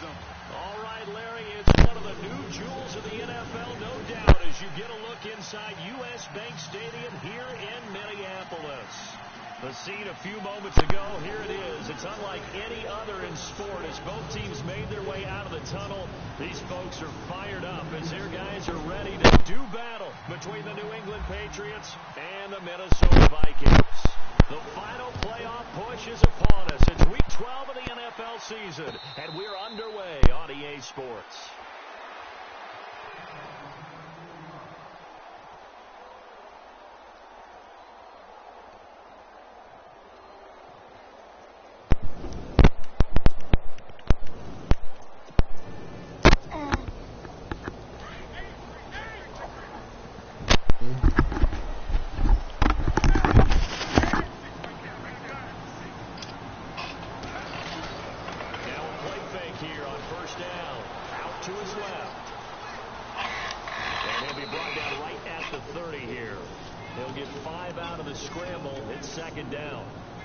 All right, Larry, it's one of the new jewels of the NFL, no doubt, as you get a look inside U.S. Bank Stadium here in Minneapolis. The scene a few moments ago, here it is. It's unlike any other in sport as both teams made their way out of the tunnel. These folks are fired up as their guys are ready to do battle between the New England Patriots and the Minnesota Vikings. The final playoff push is upon us. It's Week 12 of the NFL season, and we're underway on EA Sports.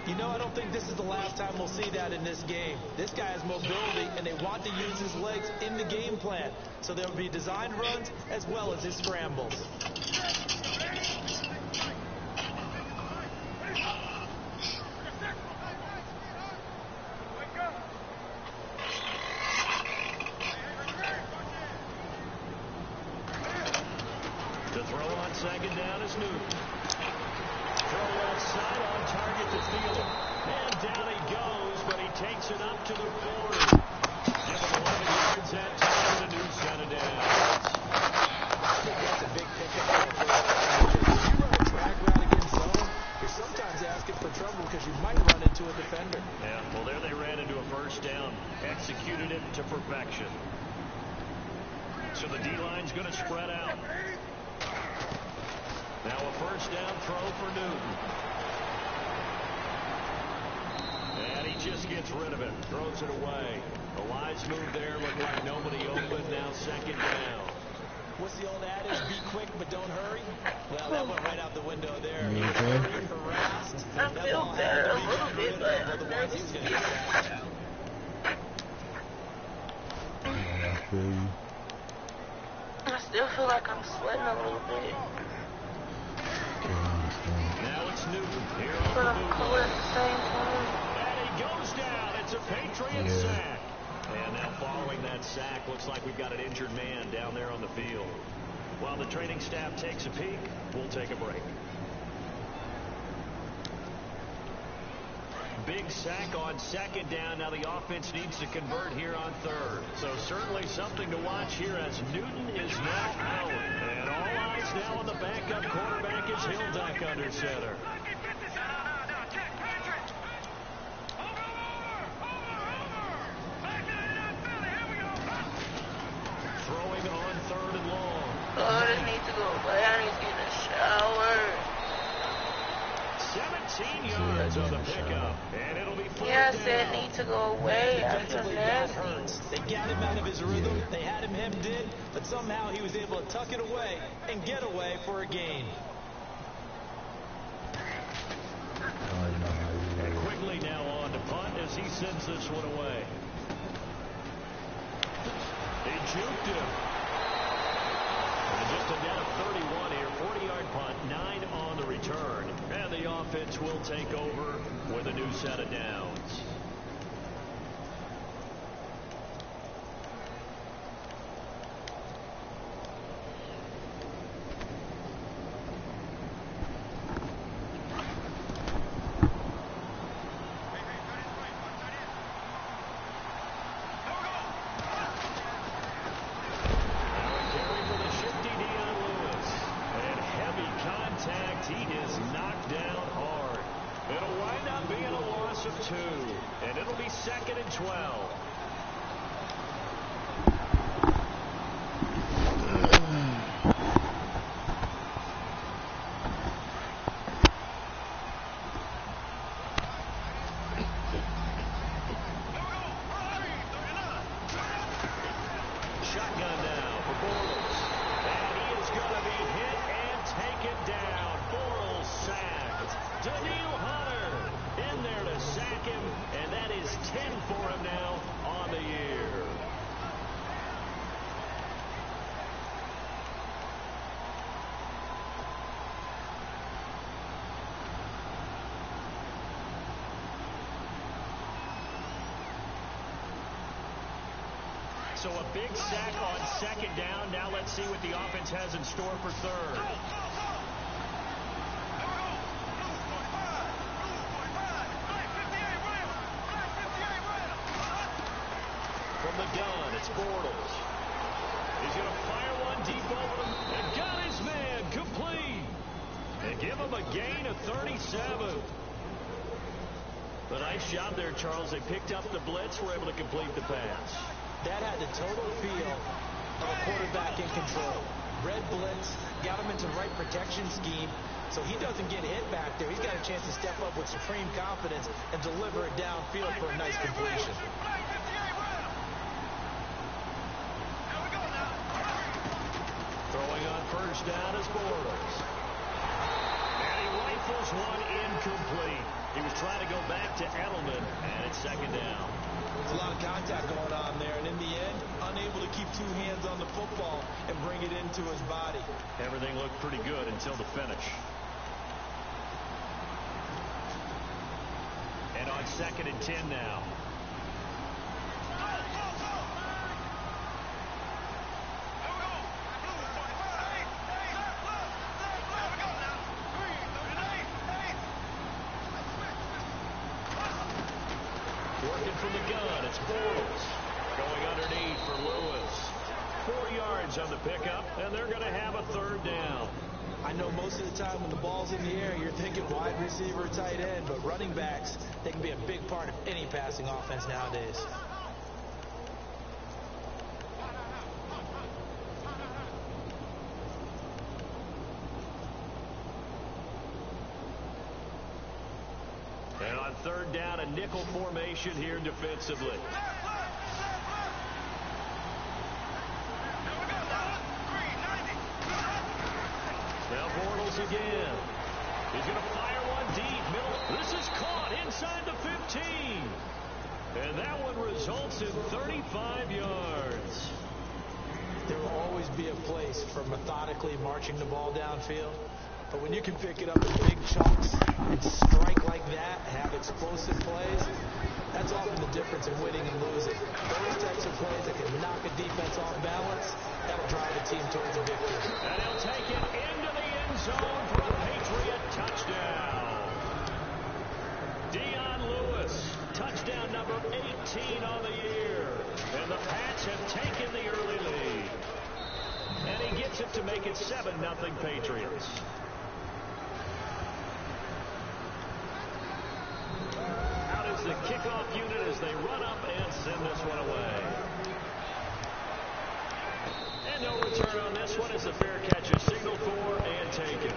You know, I don't think this is the last time we'll see that in this game. This guy has mobility, and they want to use his legs in the game plan. So there will be designed runs as well as his scrambles. The throw on second down is Newton. Throw left side on target to Thielen. And down he goes, but he takes it up to the 40. Give him 11 yards that time, the new set of downs. I think that's a big pickup for a first down. If you run a drag route against zone, you're sometimes asking for trouble because you might run into a defender. Yeah, well, there they ran into a first down. Executed it to perfection. So the D-line's going to spread out. Now a first down throw for Newton. And he just gets rid of it. Throws it away. A wise move there. Looked like nobody open. Now second down. What's the old adage? Be quick, but don't hurry. Well, that went right out the window there. You Hurried, harassed. I feel better a little bit, but otherwise he's going to get sacked. I still feel like I'm sweating a little bit. Now it's Newton here on But the I'm move. cool at the same time. And he goes down. It's a Patriot sack. And now following that sack, looks like we've got an injured man down there on the field. While the training staff takes a peek, we'll take a break. Big sack on second down. Now the offense needs to convert here on third. So certainly something to watch here as Newton is now out. And all eyes now on the backup quarterback as he'll duck under center. Throwing on third and long. Oh, this needs to go away. I need to get in the shower. 17 yards on the pickup, and it'll be fourth Yeah, I down. said need to go away. I feel Defensively, that nasty. hurts. They got him out of his rhythm. They had him hemmed in, but somehow he was able to tuck it away and get away for a gain. And quickly now on to punt as he sends this one away. They juked him. And just a net of 31 here, 40-yard punt, 9 on the return. And the offense will take over with a new set of downs. He is knocked down hard. It'll wind up being a loss of 2, and it'll be second and 12. Shotgun now for Bortles. And he is going to be hit and taken down. Bortles sacked. Daniil Hunter in there to sack him, and that is 10 for him now. So a big sack on second down. Now let's see what the offense has in store for third. From the gun, it's Bortles. He's going to fire one deep over him and got his man complete. And give him a gain of 37. A nice job there, Charles. They picked up the blitz, were able to complete the pass. That had the total feel of a quarterback in control. Red blitz, got him into the right protection scheme, so he doesn't get hit back there. He's got a chance to step up with supreme confidence and deliver it downfield for a nice completion. Throwing on first down is Bortles. And he rifles one incomplete. He was trying to go back to Edelman, and it's second down. There's a lot of contact going on there, and in the end, unable to keep two hands on the football and bring it into his body. Everything looked pretty good until the finish. And on 2nd and 10 now. Working from the gun, it's Bortles. Going underneath for Lewis. 4 yards on the pickup, and they're going to have a third down. I know most of the time when the ball's in the air, you're thinking wide receiver, tight end, but running backs, they can be a big part of any passing offense nowadays. And on third down, a nickel formation here defensively. Now Bortles again. He's going to fire one deep. Middle. This is caught inside the 15. And that one results in 35 yards. There will always be a place for methodically marching the ball downfield. But when you can pick it up in big chunks and strike like that, have explosive plays, that's often the difference in winning and losing. Those types of plays that can knock a defense off balance, that'll drive a team towards a victory. And he'll take it into the end zone for a Patriot touchdown. Dion Lewis, touchdown number 18 on the year. And the Pats have taken the early lead. And he gets it to make it 7-0 Patriots. Out is the kickoff unit as they run up and send this one away. And no return on this one as the fair catch is signaled for and taken.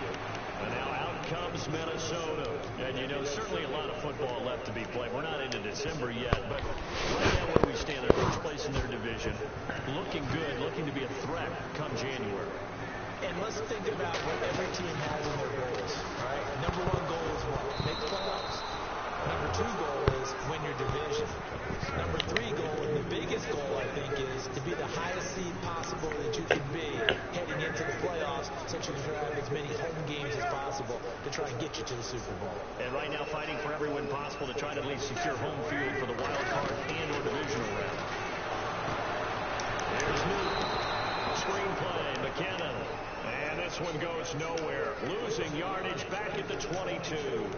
And now out comes Minnesota. And you know, certainly a lot of football left to be played. We're not into December yet, but right now where we stand, they're first place in their division. Looking good, looking to be a threat come January. And let's think about what every team has in their goals, right? Number one goal is what? Make the playoffs. Number two goal is win your division. Number three goal, and the biggest goal, I think, is to be the highest seed possible that you can be heading into the playoffs, so you can have as many home games as possible to try and get you to the Super Bowl. And right now fighting for every win possible to try to at least secure home field for the wild card and or divisional round. There's Newton. Screenplay, McKinnon. And this one goes nowhere. Losing yardage back at the 22.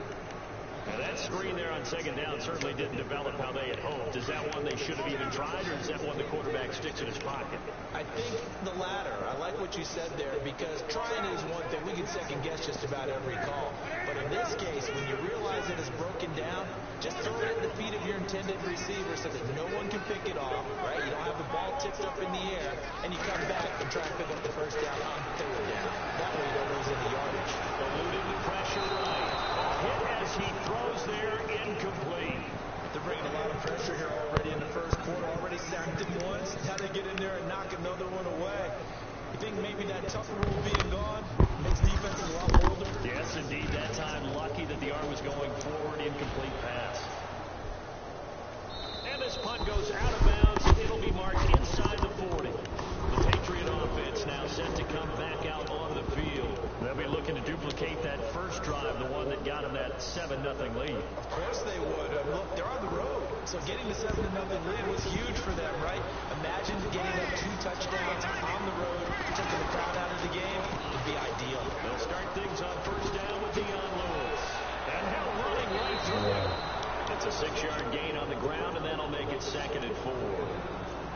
And that screen there on second down certainly didn't develop how they had hoped. Is that one they should have even tried, or is that one the quarterback sticks in his pocket? I think the latter. I like what you said there, because trying is one thing. We can second guess just about every call. But in this case, when you realize it is broken down, just throw it at the feet of your intended receiver so that no one can pick it off, right? You don't have the ball tipped up in the air, and you come back and try and pick up the first down on third down. That way you don't lose any yardage. Eluding the pressure right. Hit as he throws there, incomplete. They're bringing a lot of pressure here already in the first quarter. Already sacked him once. Now they get in there and knock another one away. You think maybe that tougher rule being gone makes defenses a lot older? Yes, indeed. That time, lucky that the arm was going forward, incomplete pass. And this punt goes out of bounds. It'll be marked inside the 40. The Patriot offense now set to come back out on the field. They'll be looking to duplicate that first drive, the one that got them that 7-0 lead. Of course they would. Look, they're on the road. So getting the 7-0 lead was huge for them, right? Imagine getting 6-yard gain on the ground, and that'll make it 2nd and 4.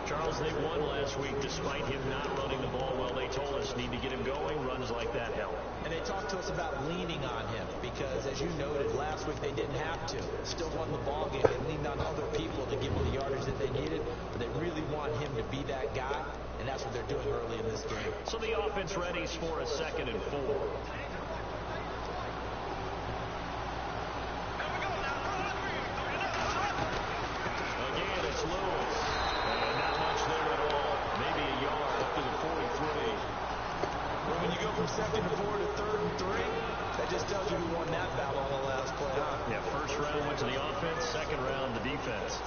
Charles, they won last week despite him not running the ball well. They told us need to get him going. Runs like that help. And they talked to us about leaning on him because, as you noted, last week they didn't have to. Still won the ball game. They leaned on other people to give them the yardage that they needed, but they really want him to be that guy, and that's what they're doing early in this game. So the offense readies for a 2nd and 4. Again, it's Lewis. And not much there at all. Maybe a yard up to the 43. Well, when you go from 2nd and 4 to 3rd and 3, that just tells you who won that battle on the last play, huh? Yeah, first round went to the offense, second round the defense.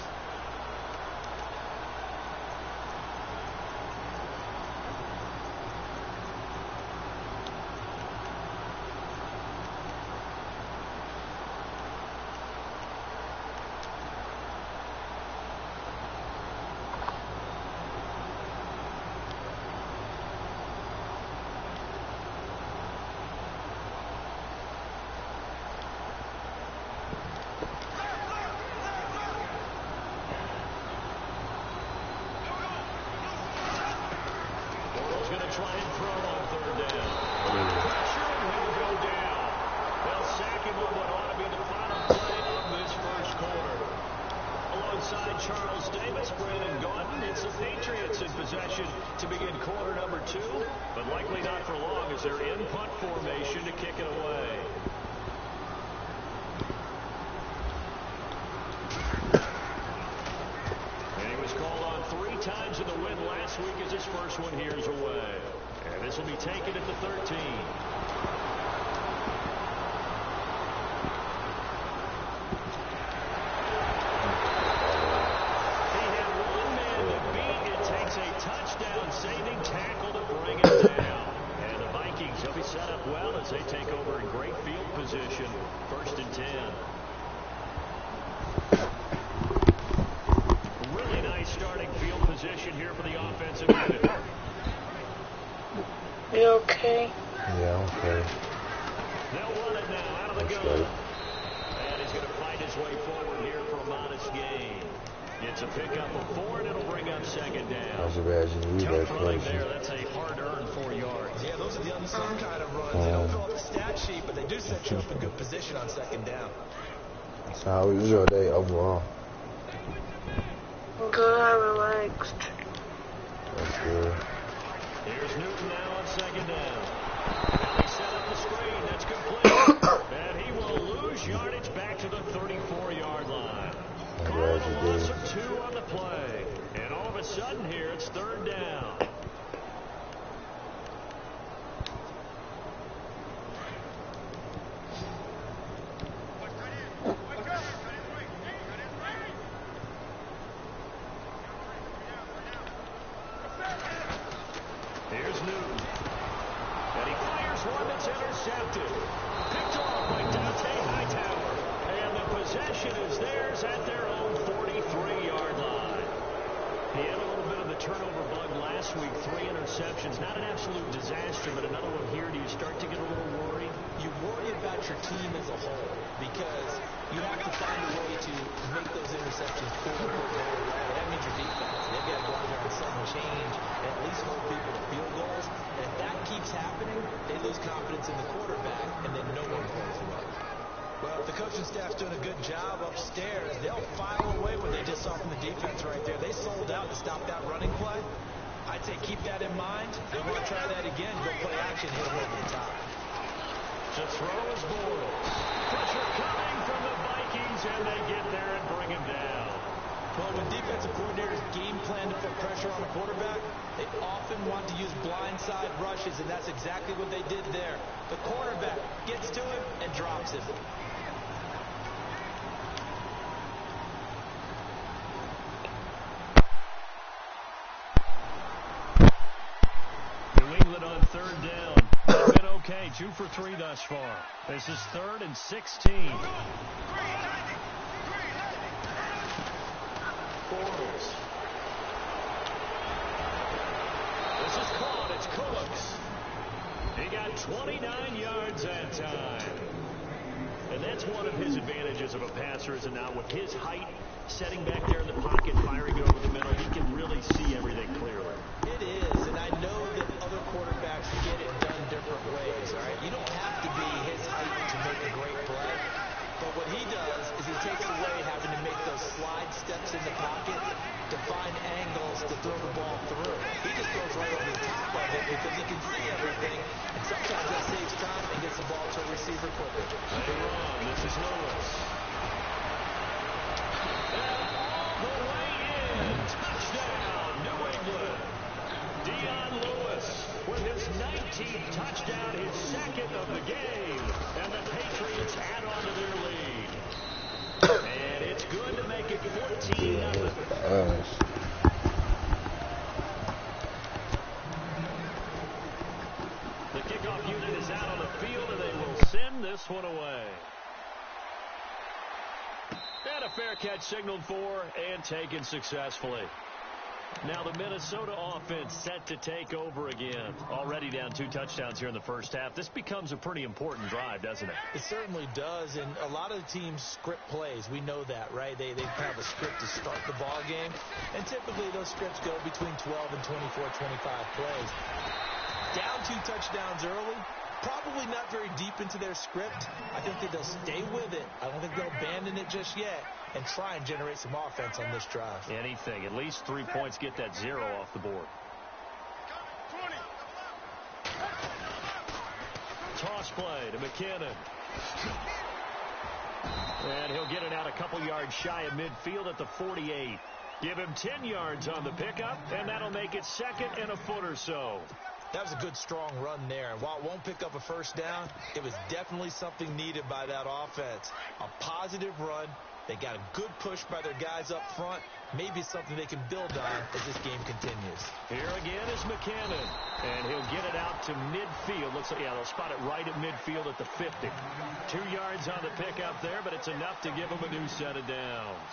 Going to try and throw on 3rd down. Pressure, and he'll go down. They'll sack him on what ought to be the final play of this first quarter. Alongside Charles Davis, Brandon Gaudin, it's the Patriots in possession to begin quarter number 2, but likely not for long as they're in punt formation to kick it away. Called on 3 times in the win last week as his first one here is away. And this will be taken at the 13. He had one man to beat. It takes a touchdown-saving tackle to bring him down. And the Vikings will be set up well as they take over in great field position. 1st and 10. Starting field position here for the offensive unit. You okay? Yeah, I'm okay. They'll run it now out of the gun. Good. And he's going to fight his way forward here for a modest gain. It's a pickup of 4, and it'll bring up 2nd down. I was imagining you Tough that running question. there. That's a hard-earned 4 yards. Yeah, those are the unsung kind of runs. They don't fill up the stat sheet, but they do set you up in good position on 2nd down. So how was your day overall? Good, I relaxed. That's good. Here's Newton now on 2nd down. Now he set up the screen. That's complete. And he will lose yardage back to the 34-yard line. Call a loss of 2 on the play. And all of a sudden here, it's 3rd down. Here's Newton. And he fires one that's intercepted. Picked off by Dante Hightower. And the possession is theirs at their own 43-yard line. He had a little bit of the turnover bug last week. 3 interceptions. Not an absolute disaster, but another one here. Do you start to get a little worried? You worry about your team as a whole because you have to find a way to make those interceptions quote-unquote go away. That means your defense. They've got to go out there and sudden change and at least hold people to field goals. And if that keeps happening, they lose confidence in the quarterback, and then no one plays well. Well, if the coaching staff's doing a good job upstairs, they'll file away what they just saw from the defense right there. They sold out to stop that running play. I'd say keep that in mind. They want to try that again. Go play action, hit them over the top. To throw is Bortles. Pressure coming from the Vikings, and they get there and bring him down. Well, when defensive coordinators game plan to put pressure on a quarterback, they often want to use blindside rushes, and that's exactly what they did there. The quarterback gets to him and drops him. New England on 3rd down. They've been okay, 2 for 3 thus far. This is 3rd and 16. Bortles. This is caught. It's Cooks. He got 29 yards that time. And that's one of his advantages of a passer, is now with his height, setting back there in the pocket, firing it over the middle, he can really see everything clearly. It is, and I know that other quarterbacks get it done different ways, all right? You don't have to be his height to make a great play. But what he does is he takes away having to make those slide steps in the pocket to find angles to throw the ball through. He just throws right over the top of it because he can see everything, and sometimes that saves time and gets the ball to a receiver quicker. They run. This is Lewis. And all the way in. Touchdown, New England. Dion Lewis with his 19th touchdown, his second of the game. And the Patriots add on to their lead. And it's good to make it 14-0. The kickoff unit is out on the field, and they will send this one away. And a fair catch signaled for and taken successfully. Now the Minnesota offense set to take over again. Already down 2 touchdowns here in the first half. This becomes a pretty important drive, doesn't it? It certainly does, and a lot of the teams script plays. We know that, right? They have a script to start the ball game, and typically those scripts go between 12 and 24, 25 plays. Down 2 touchdowns early, probably not very deep into their script. I think that they'll stay with it. I don't think they'll abandon it just yet and try and generate some offense on this drive. Anything. At least 3 points, get that 0 off the board. Toss play to McKinnon. And he'll get it out a couple yards shy of midfield at the 48. Give him 10 yards on the pickup, and that'll make it second and a foot or so. That was a good, strong run there. And while it won't pick up a first down, it was definitely something needed by that offense. A positive run. They got a good push by their guys up front. Maybe something they can build on as this game continues. Here again is McKinnon. And he'll get it out to midfield. Looks like, they'll spot it right at midfield at the 50. 2 yards on the pickup there, but it's enough to give them a new set of downs.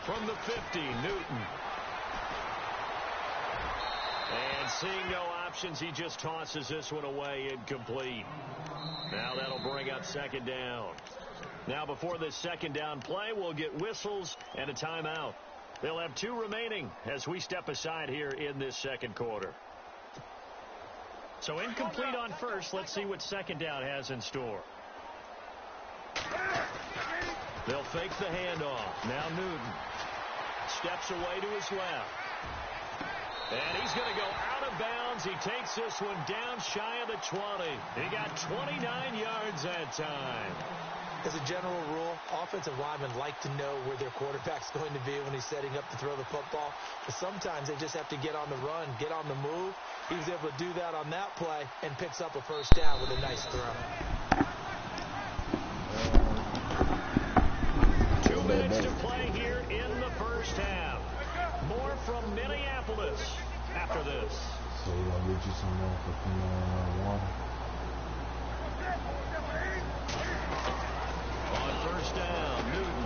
From the 50, Newton. And seeing no options, he just tosses this one away, incomplete. Now that'll bring up second down. Now before this second down play, we'll get whistles and a timeout. They'll have 2 remaining as we step aside here in this second quarter. So incomplete on first. Let's see what second down has in store. They'll fake the handoff. Now Newton steps away to his left. And he's going to go out of bounds. He takes this one down shy of the 20. He got 29 yards that time. As a general rule, offensive linemen like to know where their quarterback's going to be when he's setting up to throw the football. But sometimes they just have to get on the run, get on the move. He was able to do that on that play and picks up a first down with a nice throw. 2 minutes to play here in the first half. More from Minneapolis after this. So you gonna get you some more for water? On first down, Newton.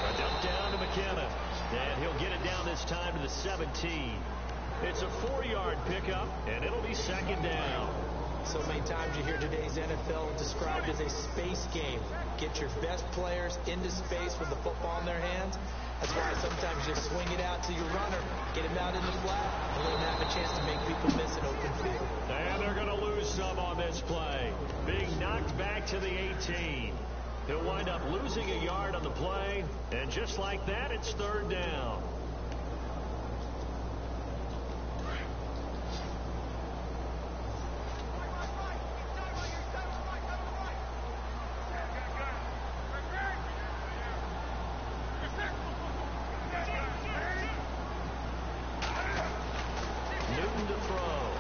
A dump down to McKinnon. And he'll get it down this time to the 17. It's a 4-yard pickup, and it'll be second down. So many times you hear today's NFL described as a space game. Get your best players into space with the football in their hands. That's why sometimes you swing it out to your runner, get him out in the flat, and let him have a chance to make people miss an open field. And they're going to lose some on this play. Being knocked back to the 18. He'll wind up losing a yard on the play, and just like that, it's third down. Newton to throw.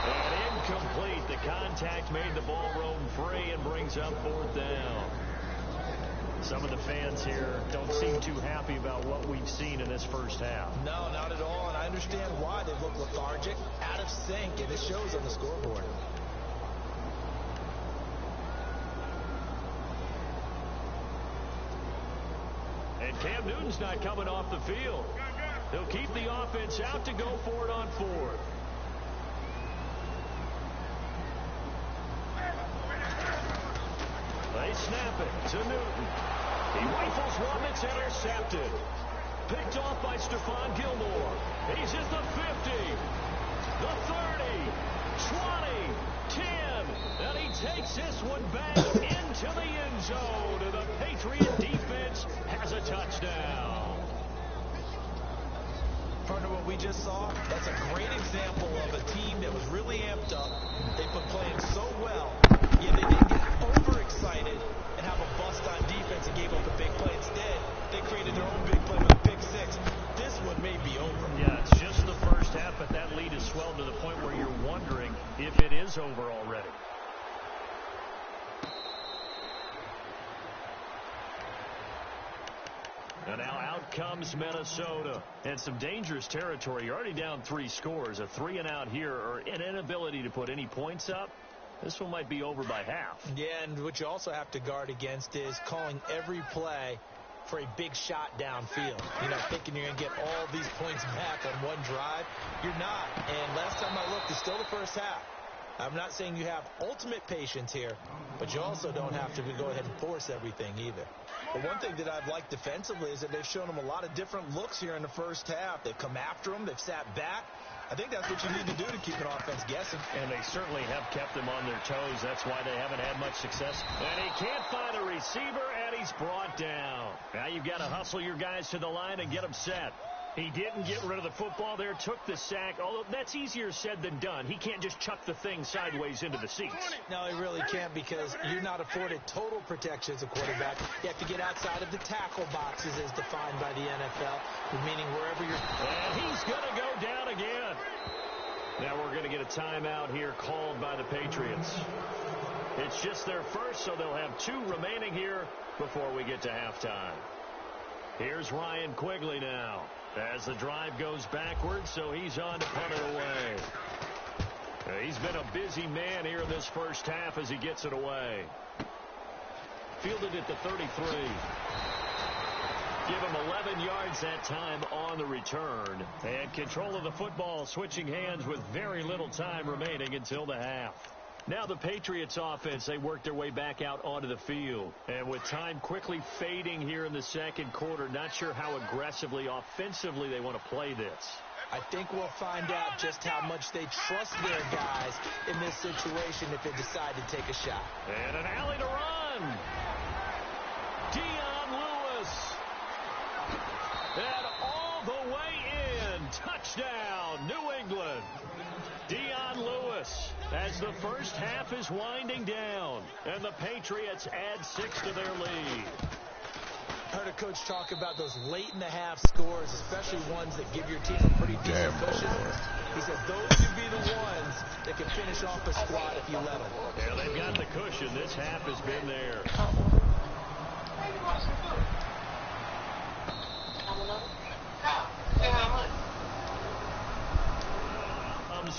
And incomplete. The contact made the ball roam free and brings up fourth down. Some of the fans here don't seem too happy about what we've seen in this first half. No, not at all, and I understand why. They look lethargic, out of sync, and it shows on the scoreboard. time's not coming off the field. They'll keep the offense out to go for it on fourth. They snap it to Newton. He rifles one that's intercepted. Picked off by Stephon Gilmore. He's at the 50, the 30, 20, 10, and he takes this one back into the end zone. And the Patriot defense has a touchdown. Partner, what we just saw, that's a great example of a team that was really amped up. They've been playing so well. Yeah, they didn't get overexcited and have a bust on defense and gave up a big play. Instead, they created their own big play with a pick six. This one may be over. Yeah, it's just the first half, but that lead has swelled to the point where you're wondering if it is over already. And now out comes Minnesota. And some dangerous territory. You're already down 3 scores. A 3-and-out here, or an inability to put any points up. This one might be over by half. Yeah, and what you also have to guard against is calling every play for a big shot downfield. You know, thinking you're going to get all these points back on one drive. You're not. And last time I looked, it's still the first half. I'm not saying you have ultimate patience here, but you also don't have to go ahead and force everything either. But one thing that I've liked defensively is that they've shown them a lot of different looks here in the first half. They've come after them. They've sat back. I think that's what you need to do to keep an offense guessing. And they certainly have kept them on their toes. That's why they haven't had much success. And he can't find a receiver, and he's brought down. Now you've got to hustle your guys to the line and get them set. He didn't get rid of the football there, took the sack, although that's easier said than done. He can't just chuck the thing sideways into the seats. No, he really can't, because you're not afforded total protection as a quarterback. You have to get outside of the tackle boxes as defined by the NFL, meaning wherever you're... And he's going to go down again. Now we're going to get a timeout here called by the Patriots. It's just their first, so they'll have 2 remaining here before we get to halftime. Here's Ryan Quigley now as the drive goes backwards, so he's on to punt it away. He's been a busy man here in this first half as he gets it away. Fielded at the 33. Give him 11 yards that time on the return. And control of the football switching hands with very little time remaining until the half. Now the Patriots offense, they work their way back out onto the field. And with time quickly fading here in the second quarter, not sure how aggressively, offensively they want to play this. I think we'll find out just how much they trust their guys in this situation if they decide to take a shot. And an alley to run. Dion Lewis. And all the way in. Touchdown, New England. Dion Lewis as the first half is winding down. And the Patriots add 6 to their lead. I heard a coach talk about those late-in-the-half scores, especially ones that give your team a pretty decent cushion. He said those could be the ones that can finish off a squad if you let them. Yeah, they've got the cushion. This half has been there.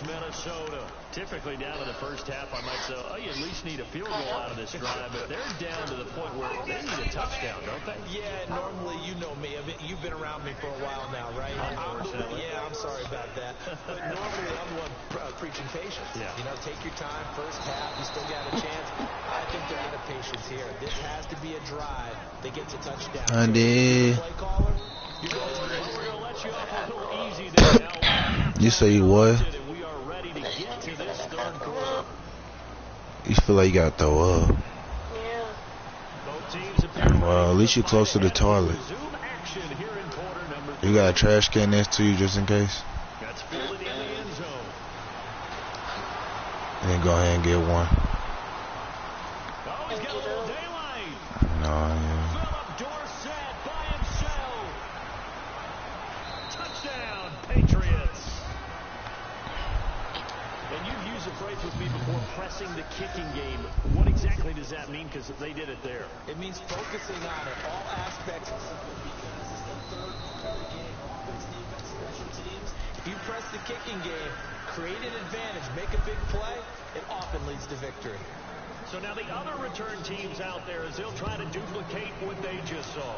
Minnesota. Typically down in the first half, I might say, oh, you at least need a field goal out of this drive, but they're down to the point where they need a touchdown, don't they? Yeah, normally, you know me. You've been around me for a while now, right? Unfortunately. I'm sorry about that. But normally, I'm the one preaching patience. Yeah. You know, take your time. First half, you still got a chance. I think they're out of patience here. This has to be a drive that gets a touchdown. Andy. Play caller, We're going to let you off a little easy there now. You say you what? Get to this third quarter. You feel like you got to throw up. Yeah. Both teams appear Well, at least you're close to the toilet. You got a trash can next to you just in case. That's fielded in the end zone. And then go ahead and get one. Oh, he's got a little daylight. No, yeah. Philip Dorsett by himself. Touchdown, Patriots. And you've used the phrase with me before, pressing the kicking game. What exactly does that mean? Because they did it there. It means focusing on it, all aspects. Because it's the third part of the game. Offense, defense, special teams. If you press the kicking game, create an advantage, make a big play, it often leads to victory. So now the other return teams out there, as they'll try to duplicate what they just saw.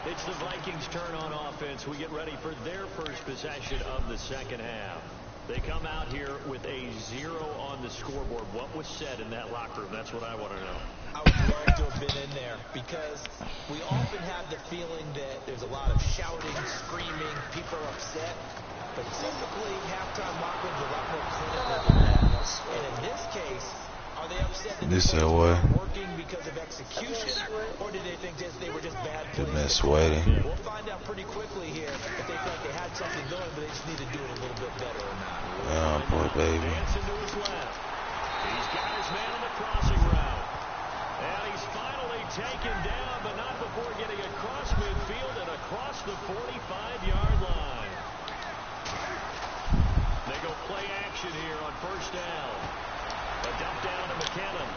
It's the Vikings' turn on offense. We get ready for their first possession of the second half. They come out here with a 0 on the scoreboard. What was said in that locker room? That's what I want to know. I would love to have been in there because we often have the feeling that there's a lot of shouting, screaming, people upset. But typically, halftime locker rooms are a lot more clinical than that. And in this case, are they upset that This the players way. weren't working because of execution? Or do they think they were just bad plays? Getting that sweaty. We'll find out pretty quickly here if they feel like they had something going, but they just need to do it a little bit better or not. Oh, boy, baby. Dancing to his left. He's got his man on the crossing route. And he's finally taken down, but not before getting across midfield and across the 45-yard line. They go play action here on first down. A dump down to McKinnon.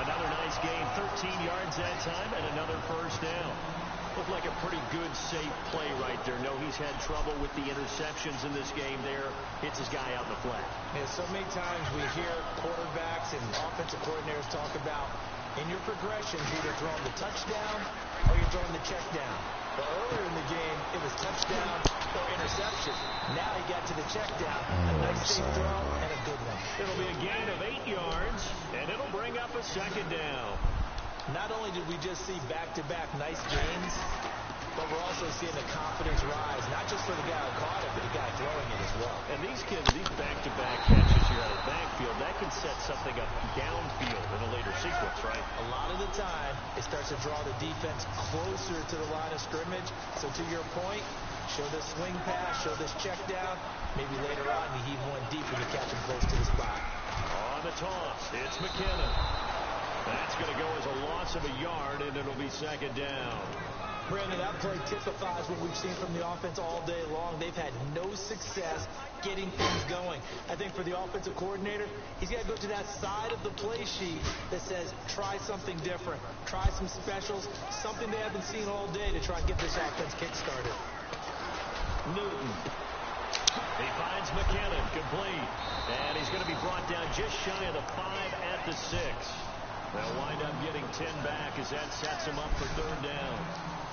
Another nice gain, 13 yards that time, and another first down. Looked like a pretty good, safe play right there. No, he's had trouble with the interceptions in this game there. Hits his guy out in the flat. Yeah, so many times we hear quarterbacks and offensive coordinators talk about in your progressions, you're either throwing the touchdown or you're throwing the check down. But earlier in the game, it was touchdown or interception. Now he got to the check down. A nice safe throw and a good one. It'll be a gain of 8 yards, and it'll bring up a second down. Not only did we just see back-to-back nice gains, but we're also seeing the confidence rise, not just for the guy who caught it, but the guy throwing it as well. And these kids, these back-to-back catches here out of the backfield, that can set something up downfield in a later sequence, right? A lot of the time, it starts to draw the defense closer to the line of scrimmage. So to your point, show this swing pass, show this check down. Maybe later on, you heave one deep and you catch him close to the spot. On the toss, it's McKinnon. That's going to go as a loss of a yard, and it'll be second down. Brandon, that play typifies what we've seen from the offense all day long. They've had no success getting things going. I think for the offensive coordinator, he's got to go to that side of the play sheet that says, try something different. Try some specials, something they haven't seen all day to try and get this offense kick-started. Newton. He finds McKinnon, complete. And he's going to be brought down just shy of the 5 at the 6. They'll wind up getting 10 back as that sets them up for third down.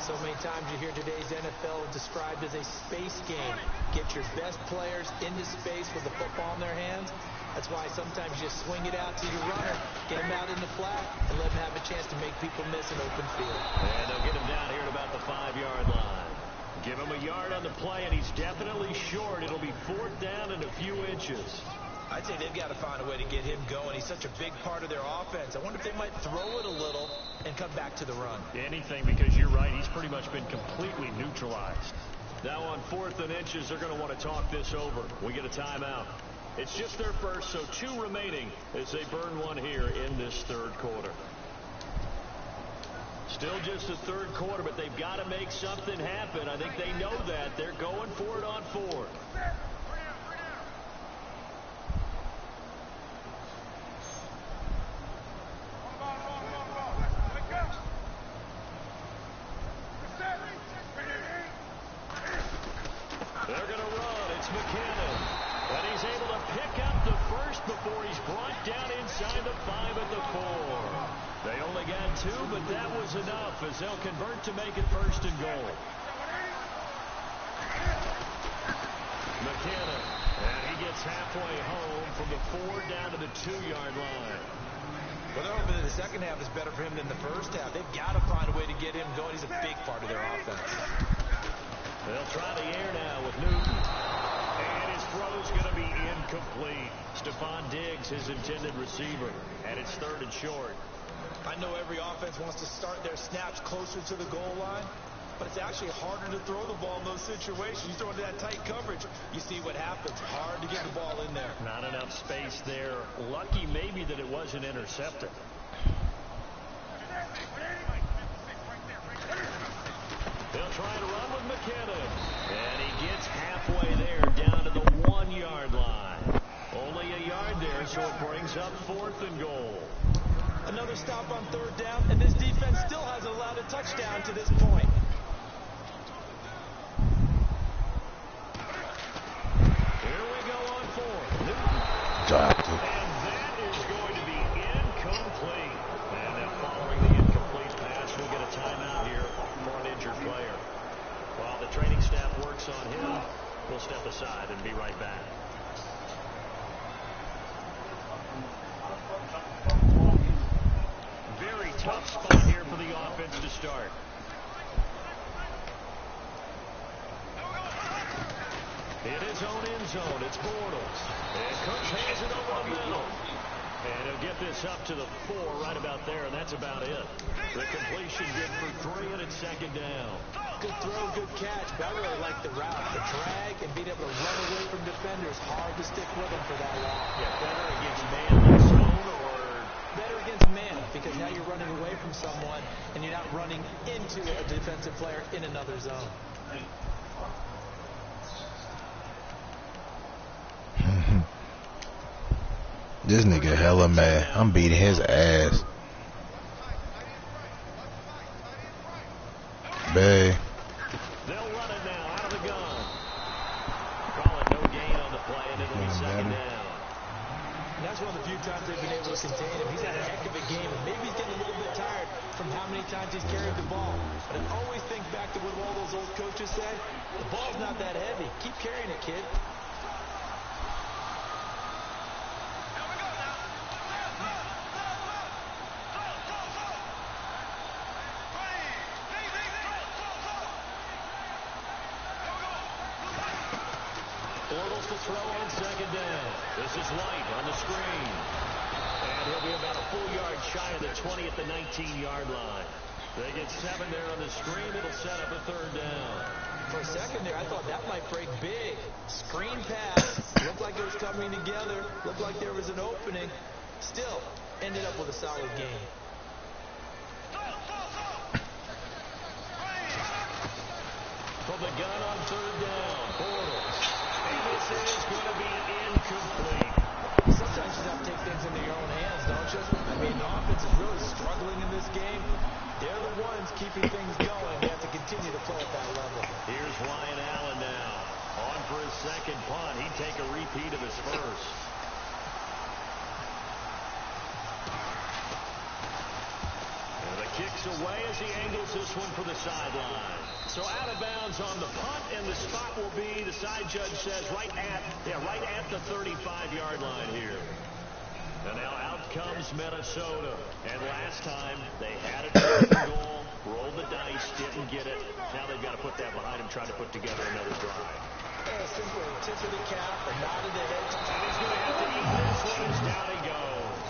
So many times you hear today's NFL described as a space game. Get your best players into space with the football in their hands. That's why sometimes you swing it out to your runner, get him out in the flat, and let him have a chance to make people miss an open field. And they'll get him down here at about the 5-yard line. Give him a yard on the play, and he's definitely short. It'll be fourth down and a few inches. I'd say they've got to find a way to get him going. He's such a big part of their offense. I wonder if they might throw it a little and come back to the run. Anything, because you're right. He's pretty much been completely neutralized. Now on fourth and inches, they're going to want to talk this over. We get a timeout. It's just their first, so 2 remaining as they burn one here in this third quarter. Still just the third quarter, but they've got to make something happen. I think they know that. They're going for it on fourth. They're going to run. It's McKinnon. And he's able to pick up the first before he's brought down inside the 5 at the 4. They only got 2, but that was enough as they'll convert to make it first and goal. McKinnon. And he gets halfway home from the 4 down to the 2-yard line. Well, they're hoping that the second half is better for him than the first half. They've got to find a way to get him going. He's a big part of their offense. They'll try the air now with Newton. And his throw's going to be incomplete. Stephon Diggs, his intended receiver. And it's third and short. I know every offense wants to start their snaps closer to the goal line, but it's actually harder to throw the ball in those situations. You throw into that tight coverage, you see what happens. Hard to get the ball in there. Not enough space there. Lucky maybe that it wasn't intercepted. They'll try to run with McKinnon. And he gets halfway there down to the 1-yard line. Only a yard there, so it brings up fourth and goal. Another stop on third down, and this defense still hasn't allowed a touchdown to this point. Here we go on fourth. Newton. Dropped it. And that is going to be incomplete. And then following the incomplete pass, we'll get a timeout here start. In his own end zone, it's Bortles. And Cook hands it over the middle. And he'll get this up to the 4 right about there, and that's about it. The completion good for 3, and it's second down. Good throw, good catch, but I really like the route. The drag and being able to run away from defenders, hard to stick with them for that long. Yeah, better against man than zone, or better against man, because now you're running away from someone, and you're not running into a defensive player in another zone. This nigga hella mad. I'm beating his ass. Bae. They'll run it now out of the gun. Call it no gain on the play, and it'll be second down. That's one of the few times they've been able to contain him. He's had a heck of a game, and maybe he's getting a little bit tired from how many times he's carried the ball. But I always think back to what all those old coaches said. The ball's not that heavy. Keep carrying it, kid. Bortles to throw on second down. This is White on the screen. And he'll be about a full yard shy of the 20 at the 19-yard line. They get 7 there on the screen. It'll set up a third down. For a second there, I thought that might break big. Screen pass. Looked like it was coming together. Looked like there was an opening. Still, ended up with a solid game. From the gun on third down, Bortles. And this is going to be incomplete. Sometimes you have to take things into your own hands, don't you? I mean, the offense is really struggling in this game. They're the ones keeping things going. They have to continue to play at that level. Here's Ryan Allen now. On for his second punt. He'd take a repeat of his first. And the kick's away as he angles this one for the sideline. So out of bounds on the punt, and the spot will be, the side judge says, right at the 35-yard line here. And now out comes Minnesota. And last time they had it first and goal, rolled the dice, didn't get it. Now they've got to put that behind them, try to put together another drive. Simple tip of the cap, a nod of the head. And he's going to have to eat this one as down he goes.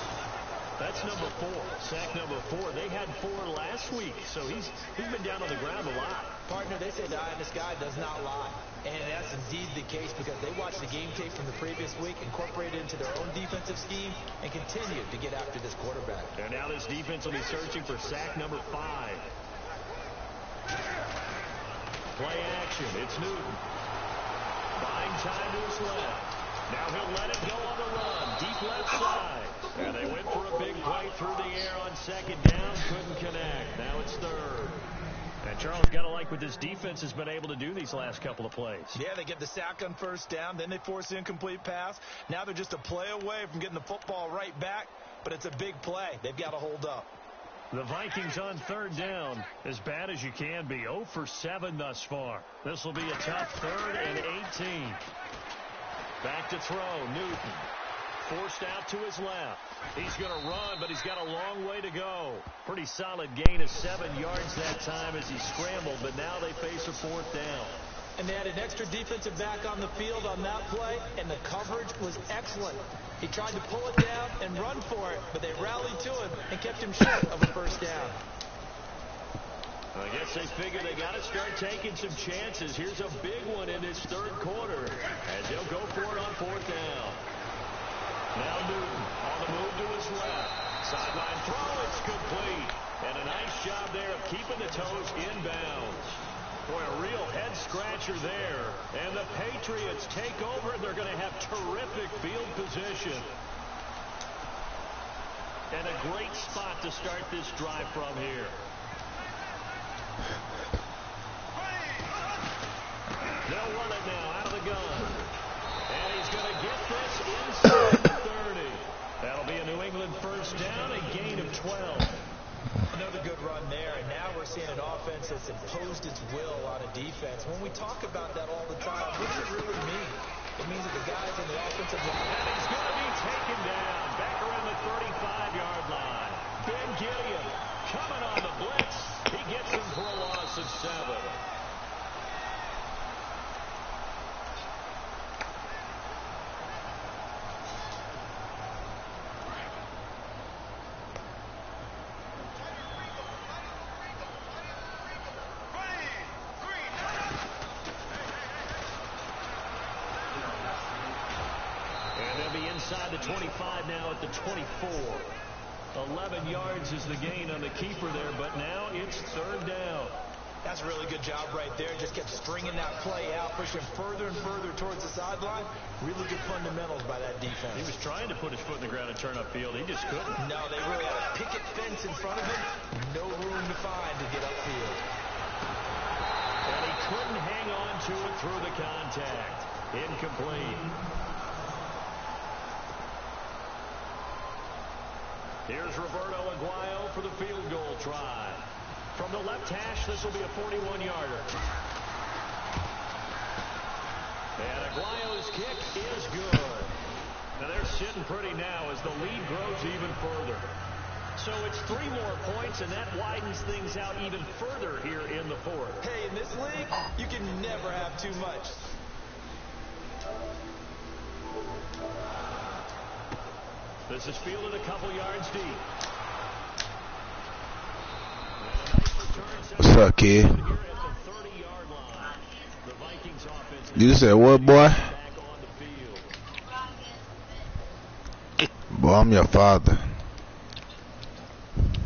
That's number 4, sack number 4. They had 4 last week, so he's been down on the ground a lot. Partner, they say the eye in the sky does not lie. And that's indeed the case because they watched the game tape from the previous week, incorporated it into their own defensive scheme, and continued to get after this quarterback. And now this defense will be searching for sack number 5. Play action. It's Newton. Buying time to his left. Now he'll let it go on the run. Deep left side. And they went for a big play through the air on second down. Couldn't connect. Now it's third. And Charles, got to like what this defense has been able to do these last couple of plays. Yeah, they get the sack on first down. Then they force the incomplete pass. Now they're just a play away from getting the football right back. But it's a big play. They've got to hold up. The Vikings on third down, as bad as you can be. 0 for 7 thus far. This will be a tough 3rd and 18. Back to throw, Newton. Forced out to his left. He's going to run, but he's got a long way to go. Pretty solid gain of 7 yards that time as he scrambled, but now they face a 4th down. And they had an extra defensive back on the field on that play, and the coverage was excellent. He tried to pull it down and run for it, but they rallied to him and kept him short of a first down. I guess they figure they got to start taking some chances. Here's a big one in this 3rd quarter as they'll go for it on 4th down. Now Newton on the move to his left. Sideline throw, it's complete. And a nice job there of keeping the toes inbounds. Boy, a real head-scratcher there. And the Patriots take over, and they're going to have terrific field position. And a great spot to start this drive from here. They'll run it now out of the gun. And he's going to get this inside the 30. That'll be a New England first down, a gain of 12. Another good run there, and now we're seeing an offense that's imposed its will on a defense. When we talk about that all the time, what does it really mean? It means that the guys on the offensive line... And he's going to be taken down back around the 35-yard line. Ben Gideon coming on the blitz. He gets the 25, now at the 24. 11 yards is the gain on the keeper there, but now it's third down. That's a really good job right there. Just kept stringing that play out, pushing further and further towards the sideline. Really good fundamentals by that defense. He was trying to put his foot in the ground and turn upfield. He just couldn't. No, they really had a picket fence in front of him. No room to find to get upfield. And he couldn't hang on to it through the contact. Incomplete. Here's Roberto Aguayo for the field goal try. From the left hash, this will be a 41-yarder. And Aguayo's kick is good. Now they're sitting pretty now as the lead grows even further. So it's 3 more points, and that widens things out even further here in the fourth. Hey, in this league, you can never have too much. This is fielded a couple yards deep. What's up, kid? You just said what, boy? Boy, I'm your father.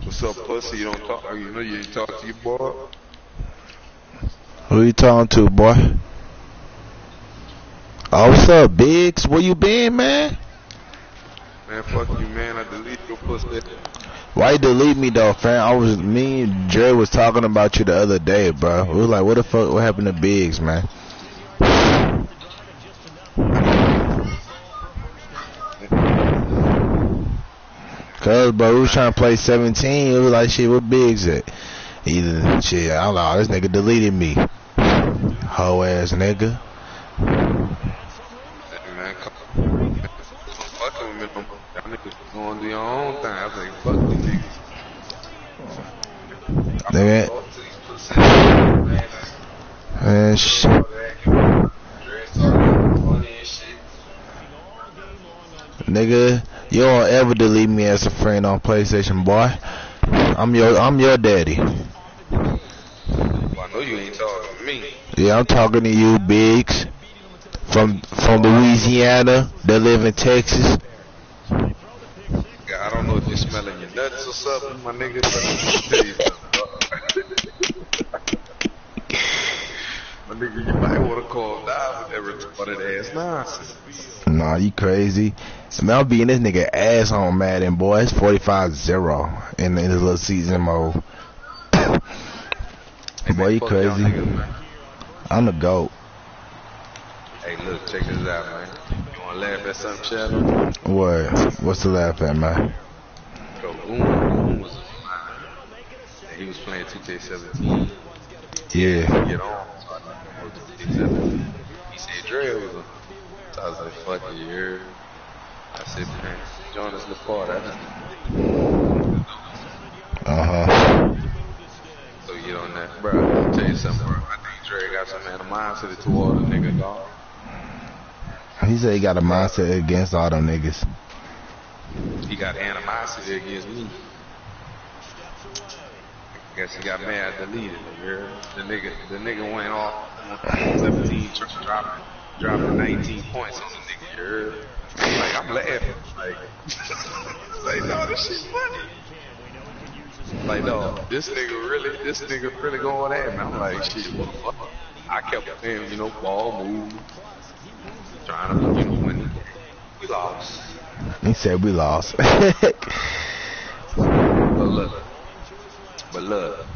What's up, pussy? You don't talk. You know you ain't talk to your boy. Who you talking to, boy? Oh, what's up, Biggs? Where you been, man? Man, fuck you, man. I delete your pussy. Why you delete me though, fam? Me and Dre was talking about you the other day, bro. We was like, what the fuck? What happened to Biggs, man? Cause, bro, we was trying to play 17. It was like, shit, what Biggs at? Either shit, I don't know. This nigga deleted me. Hoe ass nigga. Y'all niggas going to do your own thing. I think fuck these niggas. Man, shit. Nigga, you don't ever delete me as a friend on PlayStation, boy. I'm your daddy. Well, I know you ain't talking to me. Yeah, I'm talking to you, Biggs. From Louisiana, that live in Texas. I don't know if you're smelling your nuts or something, my nigga, but I'm gonna tell you something. My nigga, you might want to call down with that retarded ass nonsense. Nah, you crazy. Man, I'll be in this nigga ass on Madden, boy. It's 45-0 in this little season mode. Hey, boy, you crazy. Niggas, I'm the GOAT. Hey, look, check this out, man. You want to laugh at something, Shadow? What? What's the laugh at, man? Bro, Boom was a fine. He was playing 2K17. Yeah. Get on. So I know 2K17. He said Dre was a. So I was like, fuck it, you heard? I said, man, join us in the party. So get on that. Bro, I'll tell you something, bro. I think Dre got some animosity toward the nigga, dog. He said he got a mindset against all them niggas. He got animosity against me. I guess he got mad, deleted it, you heard? The nigga went off on 17, dropping 19 points on the nigga, you heard? Like, I'm laughing. Like, no, this shit funny. Like, no, this nigga really going at me. I'm like, shit, what the fuck? I kept saying, you know, ball move. Trying to, win. We lost. He said we lost. But look.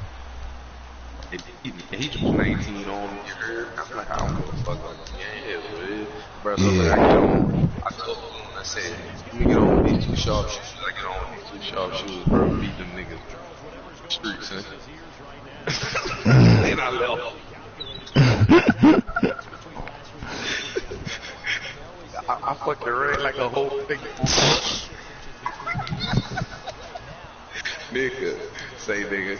He drew 19 on me, you heard? I'm like, I don't give a fuck on the game, man. Bro, so like, I get on. I told him, I said, let me get on with these 2 sharpshooters. I get on with these 2 sharpshooters, bro. Beat them niggas streets, huh? And I left. I fucking ran like a whole thing. Nigga, say nigga.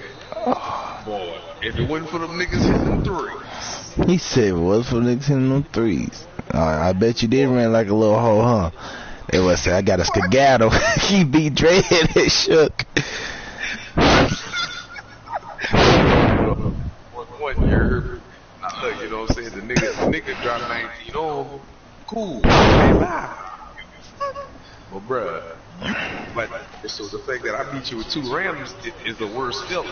Boy, if it wasn't for them niggas hitting them 3s. He said it was for niggas hitting them 3s. I bet you did run like a little hoe, huh? They would say, I got a skedaddle. He beat Dre and it shook. One year, now look, you know what I'm saying? The nigga dropped 19 on. Cool. They lie. Well, bruh, but so the fact that I beat you with 2 Rams is the worst feeling.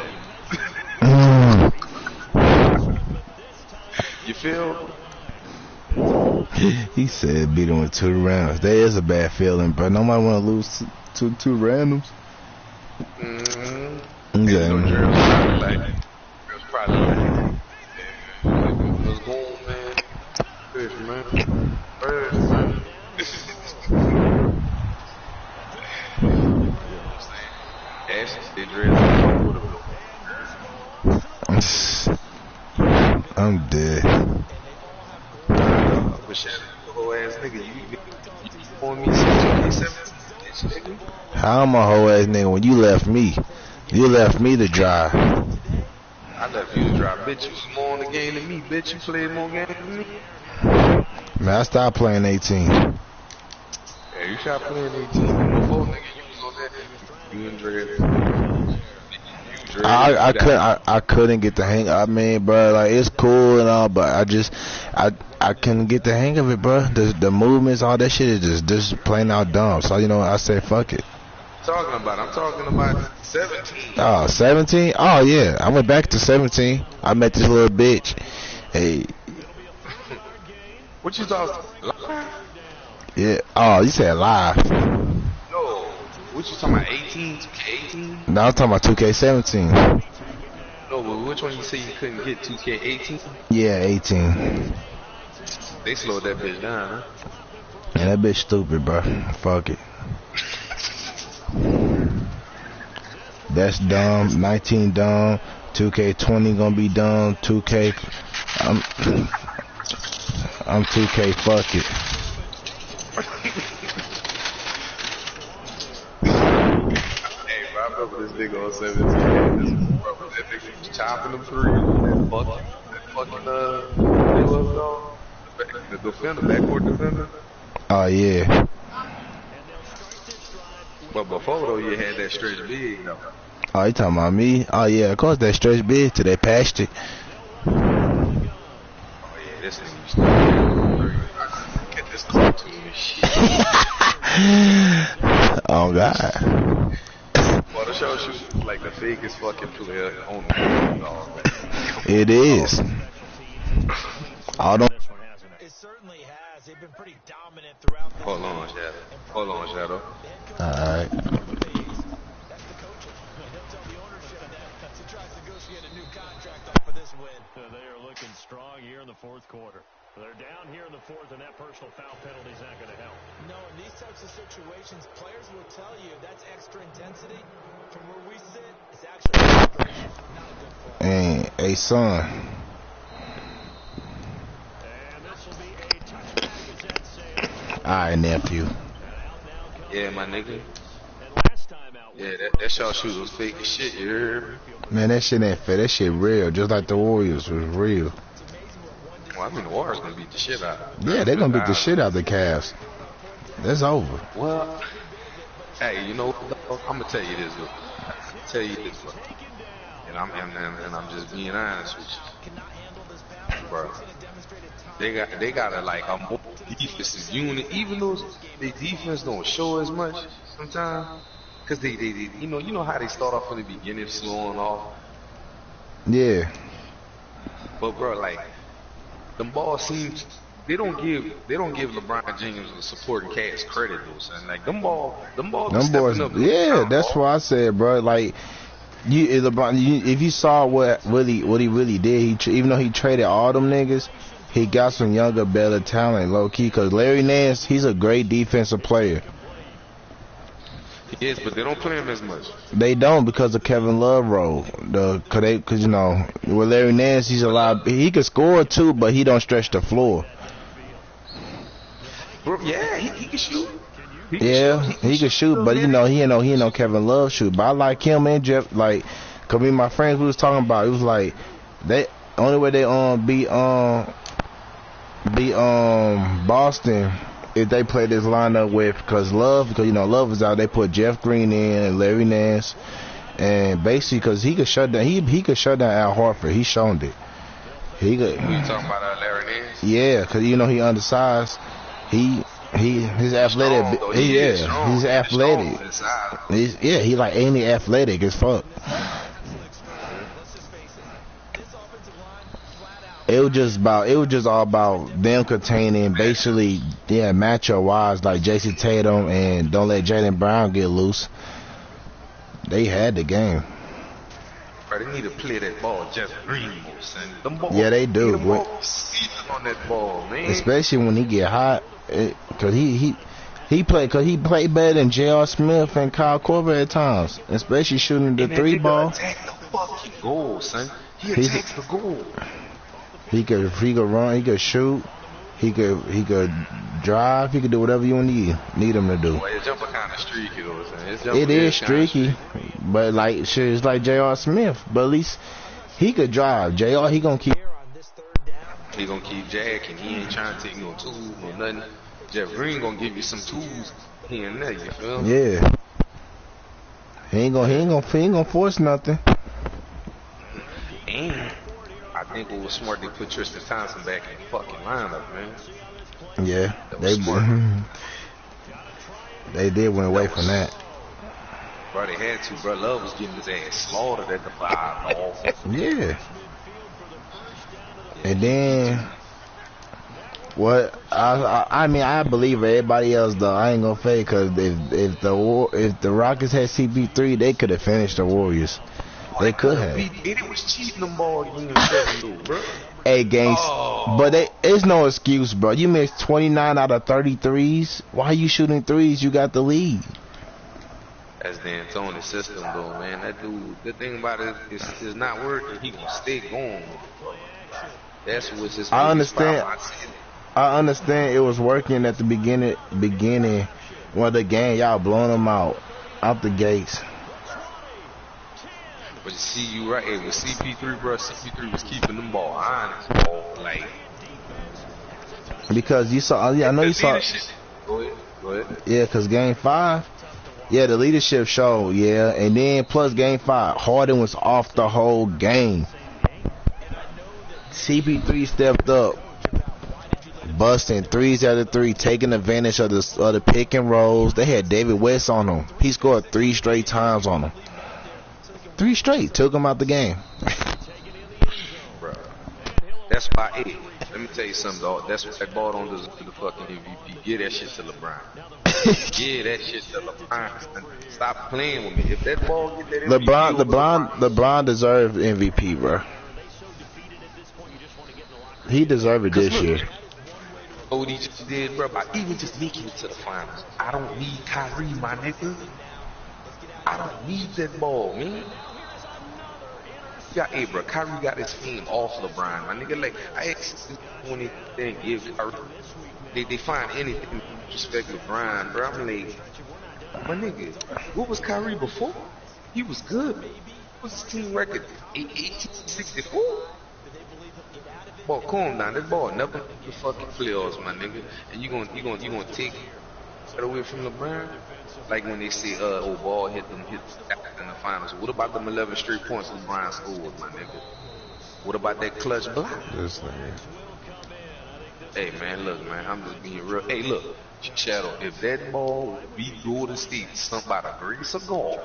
You feel? He said beat him with 2 rounds. That is a bad feeling, bro. Nobody want to lose two randoms. Yeah. Girls probably like, what's going on, man? Fish, man. Fish, man. You know what I'm saying? Ashley stay dressed. I'm dead. But Shadow, the whole ass nigga, you on me since 2017, nigga? How am a whole ass nigga when you left me? You left me to drive. I left you to drive, bitch. You was more on the game than me, bitch. You played more games than me. Man, I stopped playing 18. Yeah, you stopped playing 18 before, nigga. You was on that. You and Dre. I couldn't get the hang. I mean, bro, like it's cool and all, but I couldn't get the hang of it, bro. The movements, all that shit is just plain out dumb. So you know, I said fuck it. I'm talking about 17. Oh, 17? Oh yeah, I went back to 17. I met this little bitch. Hey. What you thought? Yeah. Oh, you said live. No. What you talking about? 18? 2K18? No, I'm talking about 2K17. No, but which one you say you couldn't get? 2K18? Yeah, 18. They slowed that bitch down, huh? Yeah, that bitch stupid, bro. Fuck it. That's dumb. 19 dumb. 2K20 gonna be dumb. 2K. I'm 2K. Fuck it. Hey, bro, I remember this nigga on 17. Bro, that nigga was chopping them through. That fucking the defender, backcourt defender. Oh yeah. But before though, you had that stretch big though. Oh, you talking about me? Oh yeah, of course that stretch big till they patched it. Oh yeah, this nigga used to get this cartoon and shit. Oh God. Well, the show shoot like the fakest fucking player on the world. It is. I don't. It certainly has. They've been pretty dominant throughout this. Hold on, Shadow. Alright. That's the coaching. He'll tell the ownership that he tries to negotiate a new contract off of this win. They are looking strong here in the fourth quarter. They're down here in the fourth, and that personal foul penalty is not going to help. No, in these types of situations, players will tell you that's extra intensity. From where we sit, it's actually frustration. Not a good call. And a son. And this will be a touchback as that saves. Alright, nephew. Yeah, my nigga. And last time out, Yeah, that shot shoot was fake as shit, you heard me? Man, that shit ain't fair. That shit real. Just like the Warriors was real. Well, I mean, the Warriors gonna beat the shit out. Yeah, they gonna beat the shit out of the Cavs. That's over. Well, hey, you know, I'm gonna tell you this, look. And I'm just being honest with you, bro. They got a like a more defensive unit, even though their defense don't show as much sometimes, cause they you know how they start off in the beginning slowing off. Yeah. But bro, like them ball seems they don't give LeBron James the supporting cast credit though, son. Like them boys, up. Yeah, that's why I said, bro. Like if you saw what he really did, even though he traded all them niggas, he got some younger, better talent, low key. Cause Larry Nance, he's a great defensive player. Yes, but they don't play him as much. They don't because of Kevin Love role. Cause you know, with Larry Nance, he can score too, but he don't stretch the floor. Bro, yeah, he can shoot. He can shoot, but you know, he ain't no Kevin Love shoot. But I like him and Jeff. Like, cause me and my friends we was talking about, it was like they only way they beat Boston if they play this lineup with, because Love is out. They put Jeff Green in and Larry Nance, and basically because he could shut down. He could shut down Al Horford. He shown it. He could. You talking about Larry Nance? Yeah, because you know he undersized. He He's athletic. Strong, He's athletic. He like ain't athletic as fuck. It was just all about them containing basically, matchup wise, like Jason Tatum and don't let Jaylen Brown get loose. They had the game. Bro, they need to play that ball just green, son. Yeah, they do. On that ball, man. Especially when he get hot, cause he played better than J.R. Smith and Kyle Korver at times, especially shooting the three ball. Attack the fucking goal, son. He attacks the goal. He could run, he could shoot, he could drive, he could do whatever you need him to do. Well, his jumper kind of streaky though, son. It is streaky, but like shit, it's like J.R. Smith. But at least he could drive. J.R. he gonna keep jacking. He ain't trying to take no tools or nothing. Jeff Green gonna give you some tools here and there. You feel me? Yeah. He ain't gonna force nothing. And I think it was smart they put Tristan Thompson back in the fucking lineup, man. Yeah, they did went away from that. Bro, they had to. Bro, Love was getting his ass slaughtered at the 5 ball. Yeah. And then what? I mean, I believe everybody else though. I ain't gonna fake because if the Rockets had CP3, they could have finished the Warriors. They could have. It was cheating them ball bro. Hey, gangs, but it's no excuse, bro. You missed 29 out of 33s. Why are you shooting threes? You got the lead. That's the Anthony system, though, man. That dude, the thing about it is not working. He gonna stay going. That's what's his. I understand it was working at the beginning of the game. Y'all blowing them out the gates. But you see, you right here with CP3, bro. CP3 was keeping them ball honest, like. Because you saw, I know you saw. Go ahead. Yeah, because game 5, the leadership showed, and then plus game 5, Harden was off the whole game. CP3 stepped up, busting 3s out of 3, taking advantage of the pick and rolls. They had David West on him. He scored 3 straight times on him. 3 straight, took him out the game. Bro, that's why. Hey, let me tell you something, dog. That's what that ball don't deserve the fucking MVP. Give that shit to LeBron. Give that shit to LeBron. Stop playing with me. If that ball get that MVP, LeBron deserved MVP, bro. He deserved it this year. What he just did, bro, by even just making it to the finals. I don't need Kyrie, my nigga. I don't need that ball, man. Hey, bro, Kyrie got his team off LeBron, my nigga. Like, I actually when they didn't give Kyrie, they find anything to respect LeBron, bro. I'm like, my nigga, what was Kyrie before? He was good. What was his team record? 1864? Ball, calm down. That ball never the fucking playoffs, my nigga. And you gonna take that away from LeBron? Like when they say, ball hit in the finals. What about them 11 straight points LeBron scored, my nigga? What about that clutch block? Hey, man, look, man, I'm just being real. Hey, look, Shadow, if that ball beat Golden State, something by the grace of God,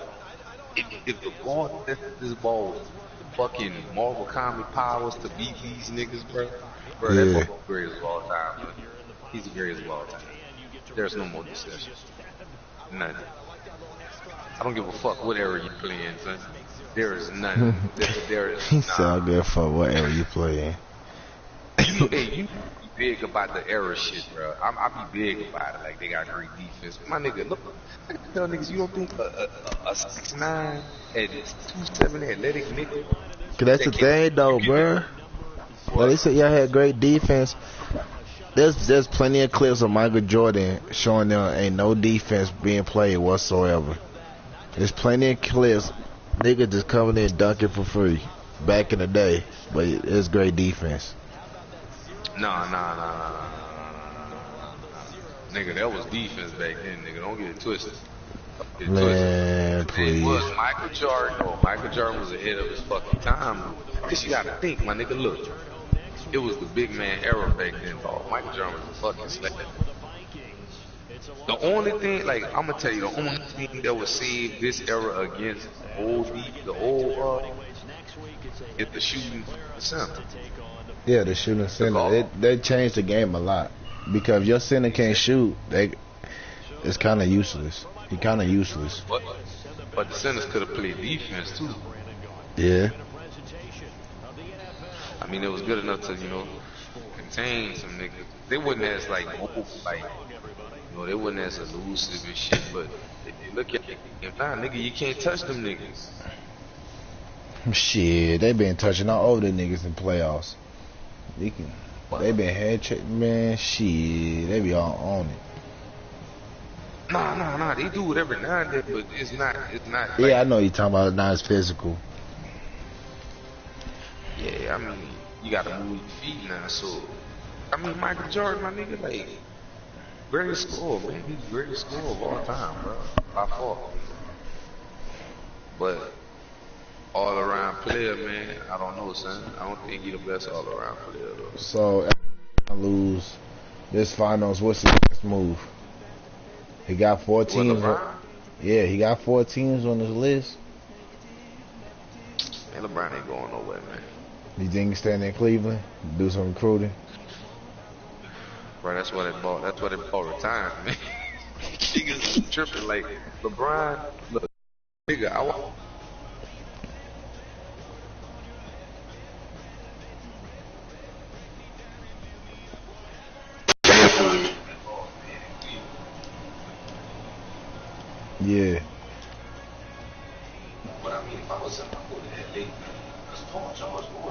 if the ball, this ball, fucking Marvel comic powers to beat these niggas, bro, that ball greatest of all time, man. He's the greatest of all time. There's no more discussion. None. I don't give a fuck what era you playing, son. There is none. There is He said, I give a fuck what era you playing. You be big about the era shit, bro. I be big about it. Like, they got great defense. My nigga, look, I can tell niggas, you don't think a 6'9" and 2'7" athletic nigga? Cause that's the thing, though, bro. Well, they said y'all had great defense. There's plenty of clips of Michael Jordan showing there ain't no defense being played whatsoever. There's plenty of clips. Niggas just coming in dunking for free back in the day, but it's great defense. Nah. Nigga, that was defense back then, nigga. Don't get it twisted. Man, please. It was Michael Jordan. Oh, Michael Jordan was ahead of his fucking time. Cause you gotta think, my nigga, look. It was the big man era back then, dog. Michael Jordan was a fucking slave. The only thing, like, I'm gonna tell you, the only thing that would save this era against the old, is the shooting center. Yeah, the shooting center. They changed the game a lot because if your center can't shoot, it's kind of useless. He kind of useless. But the centers could have played defense too. Yeah. I mean, it was good enough to, contain some niggas. They wasn't as like, they wasn't as elusive and shit. But if you look at it, nigga, you can't touch them niggas. Shit, they been touching all older niggas in playoffs. They been head check, man. Shit, they be all on it. Nah. They do it every now and then, but it's not. Like, yeah, I know you talking about not as physical. Yeah, I mean, you gotta move your feet now. So, I mean, Michael Jordan, my nigga, like, greatest scorer, man. He's the greatest scorer of all time, bro. By far. But all around player, man, I don't know, son. I don't think he's the best all around player though. So lose this finals, what's his next move? He got 4 teams. Yeah, he got 4 teams on his list. Man, LeBron ain't going nowhere, man. You think he staying in Cleveland? Do some recruiting? Bro, that's what they bought. That's what they bought retirement, man. Niggas tripping like LeBron. Look, nigga, I want. Yeah. But I mean, if I was him, I would have had late. Because Paul George going